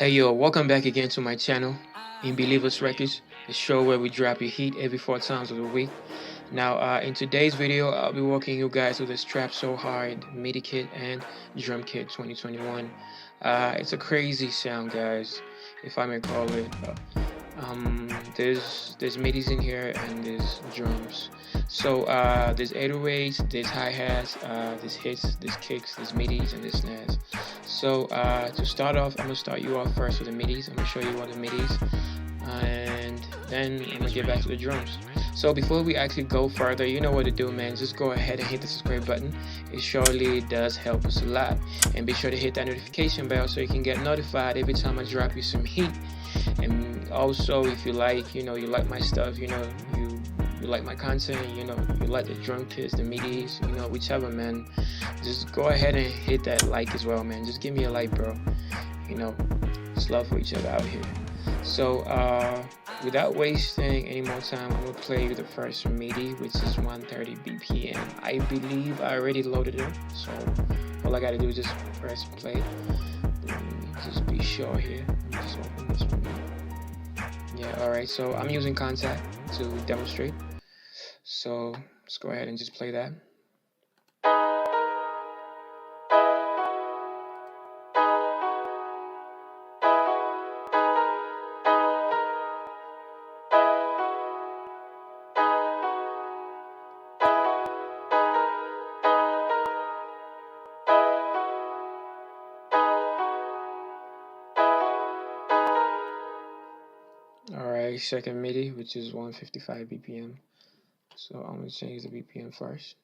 Hey yo, welcome back again to my channel, In Believers Records, the show where we drop your heat every 4 times of the week. Now, in today's video, I'll be walking you guys through this Trapsoul hard midikit and Drumkit 2021. It's a crazy sound, guys, if I may call it. There's midis in here and there's drums. So there's 808s, there's hi-hats, there's hits, there's kicks, there's midis, and there's snares. So to start off, I'm gonna start you off first with the midis. I'm gonna show you what the midis, and then I'm gonna get back to the drums. So before we actually go further, you know what to do, man. Just go ahead and hit the subscribe button. It surely does help us a lot. And be sure to hit that notification bell so you can get notified every time I drop you some heat. And also, if you like, you like my stuff, you like my content, you like the drum kits, the midis, whichever, man. Just go ahead and hit that like as well, man. Just give me a like, bro. It's love for each other out here. So without wasting any more time, I'm gonna play the first Midi, which is 130 BPM. I believe I already loaded it, so all I gotta do is just press play. Let me just be sure here. Let me just open this one. Yeah, alright, so I'm using Contact to demonstrate. So let's go ahead and just play that. Alright, second MIDI, which is 155 BPM. So I'm going to change the BPM first.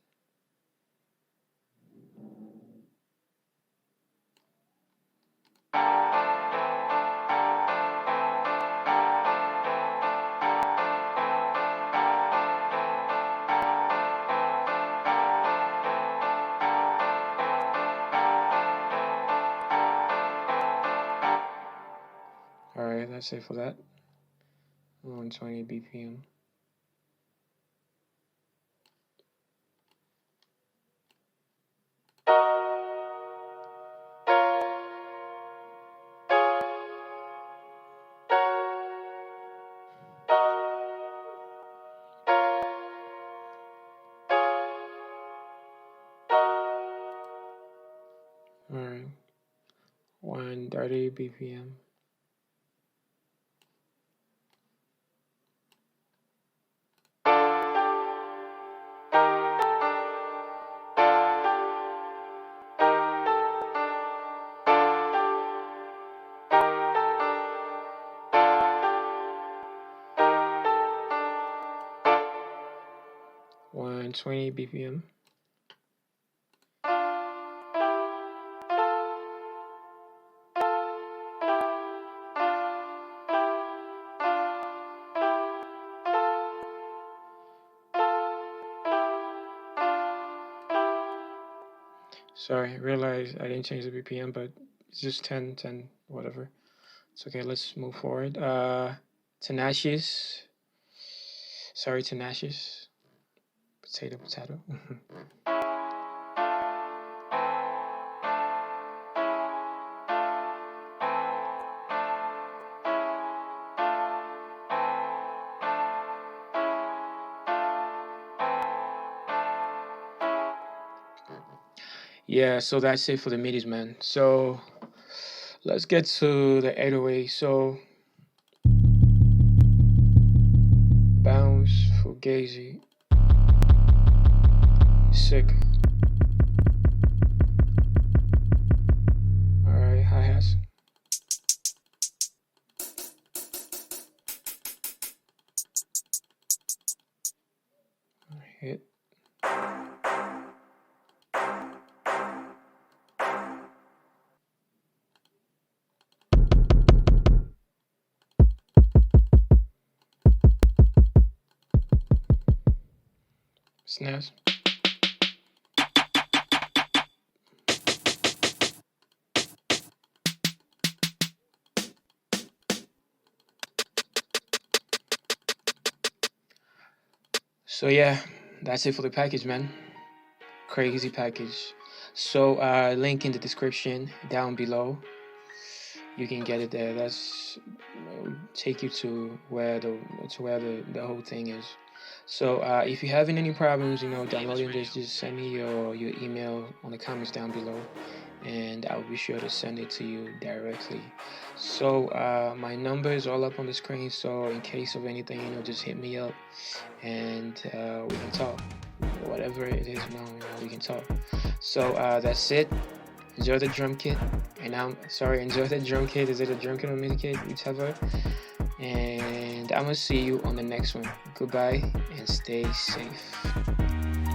Alright, that's it for that. 120 BPM. Alright, 130 BPM. One 20 BPM. Sorry, I realized I didn't change the BPM, but it's just 10, 10, whatever. It's okay, let's move forward. Tenacious. Sorry, tenacious. Potato, potato. Yeah, so that's it for the midis, man. So let's get to the 808. So bounce, fugazi, sick. Alright, hi-hats. Hit. Snares. So yeah, that's it for the package, man. Crazy package. So link in the description down below. you can get it there. That's take you to where the whole thing is. So if you're having any problems, downloading this, just send me your email on the comments down below, and I'll be sure to send it to you directly. So my number is all up on the screen, so in case of anything, just hit me up, and we can talk. Whatever it is, we can talk. So that's it. Enjoy the drum kit, and enjoy the drum kit. Is it a drum kit or midi kit, whichever? And I'm gonna see you on the next one. Goodbye and stay safe.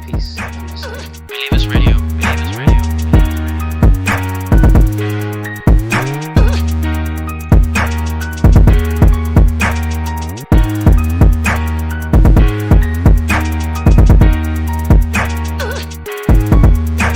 Peace. Namaste. Midis Radio.